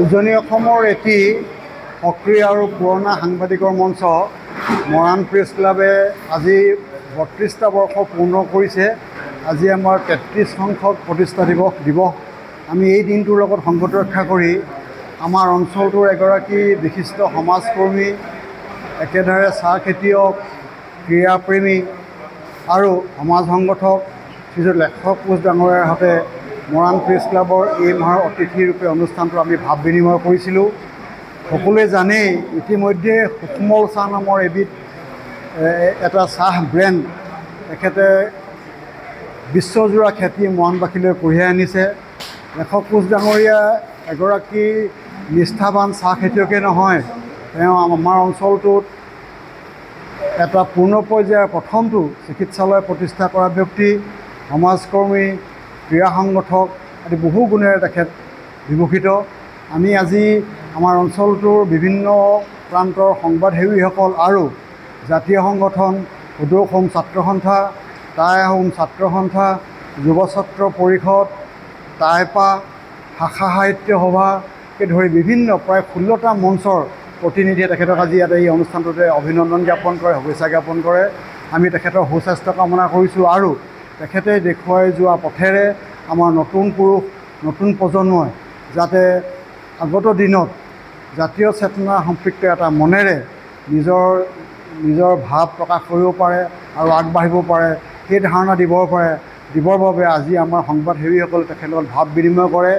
উজনি অসমৰ এটি সক্ৰিয় আৰু পুৰণা সাংবাদিকৰ মঞ্চ মৰাণ প্ৰেছ ক্লাবে আজি ৩২টা বৰ্ষ পূৰ্ণ কৰিছে। আজি আমাৰ ৩৩ সংখ্যক প্ৰতিষ্ঠা দিৱস। আমি এই দিনটোৰ লগত সংগতি ৰক্ষা কৰি আমাৰ অঞ্চলটোৰ এগৰাকী বিশিষ্ট সমাজকৰ্মী, একেদৰে চাহ খেতিয়ক, ক্ৰীড়াপ্ৰেমী আৰু সমাজ সংগঠক শ্ৰীযুত লেখক কোচ ডাঙৰীয়াৰ হাতে মৰাণ প্ৰেছ ক্লাবৰ এই মাহৰ অতিথিৰূপে অনুষ্ঠানটো আমি ভাৱ বিনিময় কৰিছিলোঁ। সকলোৱে জানেই ইতিমধ্যে সুকোমল চাহ নামৰ এবিধ এটা চাহ ব্ৰেণ্ড তেখেতে বিশ্বজোৰা খ্যাতি মৰাণবাসীলৈ কঢ়িয়াই আনিছে। লেখক কোচ ডাঙৰীয়া এগৰাকী নিষ্ঠাৱান চাহ খেতিয়কে নহয়, তেওঁ আমাৰ অঞ্চলটোত এটা পূৰ্ণ পৰ্যায়ৰ প্ৰথমটো চিকিৎসালয় প্ৰতিষ্ঠা কৰা ব্যক্তি, সমাজকৰ্মী, ক্ৰীড়া সংগঠক আদি বহু গুণেৰে তেখেত বিভূষিত। আমি আজি আমাৰ অঞ্চলটোৰ বিভিন্ন প্ৰান্তৰ সংবাদসেৱীসকল আৰু জাতীয় সংগঠন, সদৌ অসম ছাত্ৰ সন্থা, টাই আহোম ছাত্ৰ সন্থা, যুৱ ছাত্ৰ পৰিষদ, টাইপা, ভাষা সাহিত্য সভাকে ধৰি বিভিন্ন প্ৰায় 16টা মঞ্চৰ প্ৰতিনিধিয়ে তেখেতক আজি ইয়াতে এই অনুষ্ঠানটোতে অভিনন্দন জ্ঞাপন কৰে, শুভেচ্ছা জ্ঞাপন কৰে। আমি তেখেতৰ সুস্বাস্থ্য কামনা কৰিছোঁ আৰু তেখেতে দেখুৱাই যোৱা পথেৰে আমাৰ নতুন পুৰুষ, নতুন প্ৰজন্মই যাতে আগত দিনত জাতীয় চেতনা সম্পৃক্ত এটা মনেৰে নিজৰ ভাৱ প্ৰকাশ কৰিব পাৰে আৰু আগবাঢ়িব পাৰে, সেই ধাৰণা দিবৰ বাবে আজি আমাৰ সংবাদসেৱীসকলে তেখেতৰ লগত ভাৱ বিনিময় কৰে।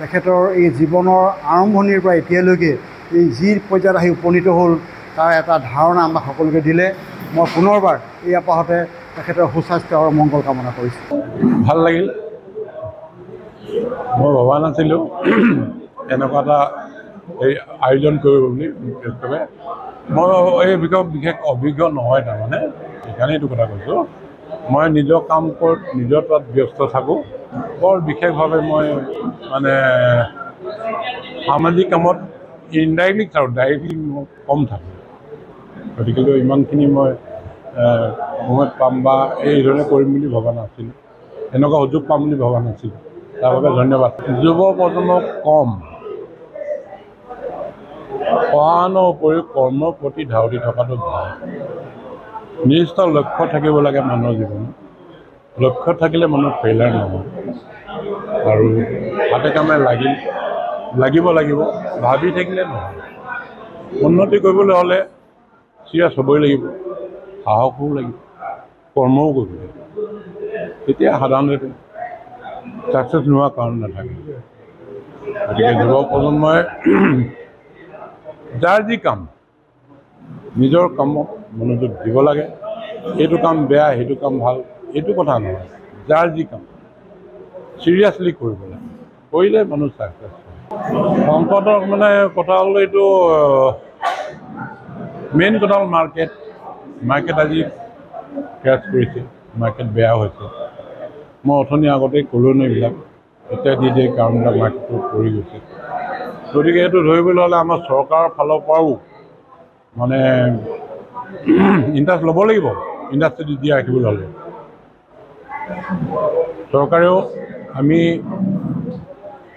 তেখেতৰ এই জীৱনৰ আৰম্ভণিৰ পৰা এতিয়ালৈকে এই যি পৰ্যায়ত আহি উপনীত হ'ল তাৰ এটা ধাৰণা আমাক সকলোকে দিলে। মই পুনৰবাৰ এই আপাহতে তেখেতৰ সুস্বাস্থ্য আৰু মংগল কামনা কৰিছোঁ। ভাল লাগিল। মই ভবা নাছিলোঁ এনেকুৱা এটা এই আয়োজন কৰিব বুলি। মই এই বিষয়ে বিশেষ অভিজ্ঞ নহয়, তাৰমানে সেইকাৰণে এইটো কথা কৈছোঁ। মই নিজৰ কাম কৰি নিজৰ তাত ব্যস্ত থাকোঁ। বৰ বিশেষভাৱে মই মানে সামাজিক কামত ইনডাইৰেক্টলি চাওঁ, ডাইৰেক্টলি মই কম থাকোঁ। গতিকে ইমানখিনি মই সময়ত পাম বা এইধৰণে কৰিম বুলি ভবা নাছিলোঁ, এনেকুৱা সুযোগ পাম বুলি ভবা নাছিলোঁ। তাৰ বাবে ধন্যবাদ। যুৱ প্ৰজন্মক কম পঢ়া-শুনাৰ উপৰিও কৰ্মৰ প্ৰতি ধাউতি থকাটো ভাল। নিৰ্দিষ্ট লক্ষ্য থাকিব লাগে মানুহৰ জীৱনত। লক্ষ্য থাকিলে মানুহ ফেইলাৰ নহয় আৰু হাতে কামে লাগিব ভাবি থাকিলে নহয়। উন্নতি কৰিবলৈ হ'লে চিৰিয়াছ হ'বই লাগিব, সাহসো লাগিব, কৰ্মও কৰিব লাগিব। তেতিয়া সাধাৰণতে ছাকচেছ নোহোৱা কাৰণ নাথাকে। গতিকে যুৱ প্ৰজন্মই যাৰ যি কাম নিজৰ কামত মনোযোগ দিব লাগে। এইটো কাম বেয়া, সেইটো কাম ভাল, এইটো কথা নহয়। যাৰ যি কাম চিৰিয়াছলি কৰিব লাগে, কৰিলে মানুহ ছাকচেছ হয়। সংকটৰ মানে কথা হ'ল এইটো মেইন কথা হ'ল মাৰ্কেট আজি ক্ৰেছ কৰিছে, মাৰ্কেট বেয়া হৈছে। মই অথনি আগতেই ক'লোঁ এইবিলাক, এতিয়া যি কাৰণবিলাক মাৰ্কেটত পৰি গৈছে। গতিকে এইটো ধৰিবলৈ হ'লে আমাৰ চৰকাৰৰ ফালৰ পৰাও মানে ইণ্টাৰেষ্ট ল'ব লাগিব। ইণ্ডাষ্ট্ৰীটো জীয়াই ৰাখিবলৈ হ'লে চৰকাৰেও, আমি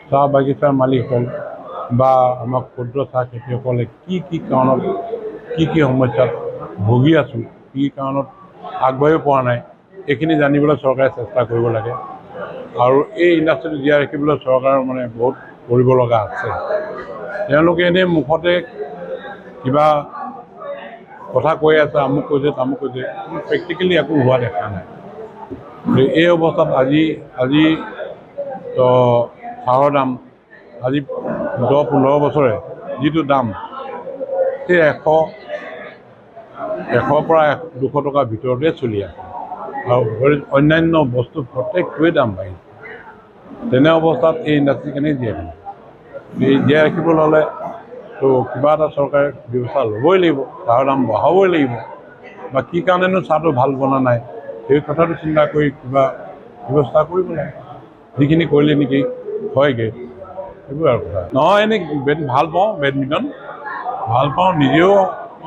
চাহ বাগিচাৰ মালিকসকল বা আমাৰ ক্ষুদ্ৰ চাহ খেতিয়সকলে কি কাৰণত কি সমস্যাত ভুগি আছোঁ, কি কাৰণত আগবাঢ়িব পৰা নাই, এইখিনি জানিবলৈ চৰকাৰে চেষ্টা কৰিব লাগে। আৰু এই ইণ্ডাষ্ট্ৰীটো জীয়াই ৰাখিবলৈ চৰকাৰৰ মানে বহুত কৰিব লগা আছে। তেওঁলোকে এনেই মুখতে কিবা কথা কৈ আছে, আমুক কৈছে তামুক কৈছে, প্ৰেক্টিকেলি একো হোৱা দেখা নাই। এই অৱস্থাত আজি চাহৰ দাম আজি 10-15 বছৰে যিটো দাম, সেই 100 পৰা 200 টকাৰ ভিতৰতে চলি আছে। আৰু অন্যান্য বস্তু প্ৰত্যেকটোৱে দাম বাঢ়িছে। তেনে অৱস্থাত এই ইণ্ডাষ্ট্ৰী কেনেকৈ জীয়াই ৰাখিবলৈ হ'লে তো কিবা এটা চৰকাৰে ব্যৱস্থা ল'বই লাগিব, চাহৰ দাম বঢ়াবই লাগিব। বা কি কাৰণেনো চাহটো ভাল বনা নাই, সেই কথাটো চিন্তা কৰি কিবা ব্যৱস্থা কৰিব লাগে। যিখিনি কৰিলে নেকি হয়গৈ, সেইবোৰ আৰু কথা নহয়। এনেই ভাল পাওঁ, বেডমিণ্টন ভাল পাওঁ, নিজেও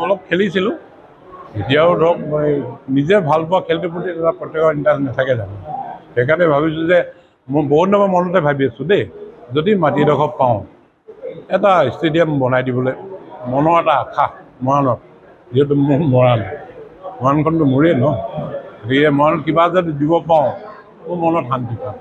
অলপ খেলিছিলোঁ। এতিয়াও ধৰক মই নিজে ভাল পোৱা খেলটোৰ প্ৰতি এটা প্ৰত্যেকৰ ইণ্টাৰেষ্ট নাথাকে জানো। সেইকাৰণে ভাবিছোঁ যে মই বহুত দিনৰ মনতে ভাবি আছোঁ দেই, যদি মাটি এডোখৰ পাওঁ এটা ষ্টেডিয়াম বনাই দিবলৈ মনৰ এটা আশা মৰাণত, যিহেতু মোৰ মৰাণখনটো মোৰেই ন, গতিকে মৰাণত কিবা যদি দিব পাৰোঁ মোৰ মনত শান্তি পাওঁ।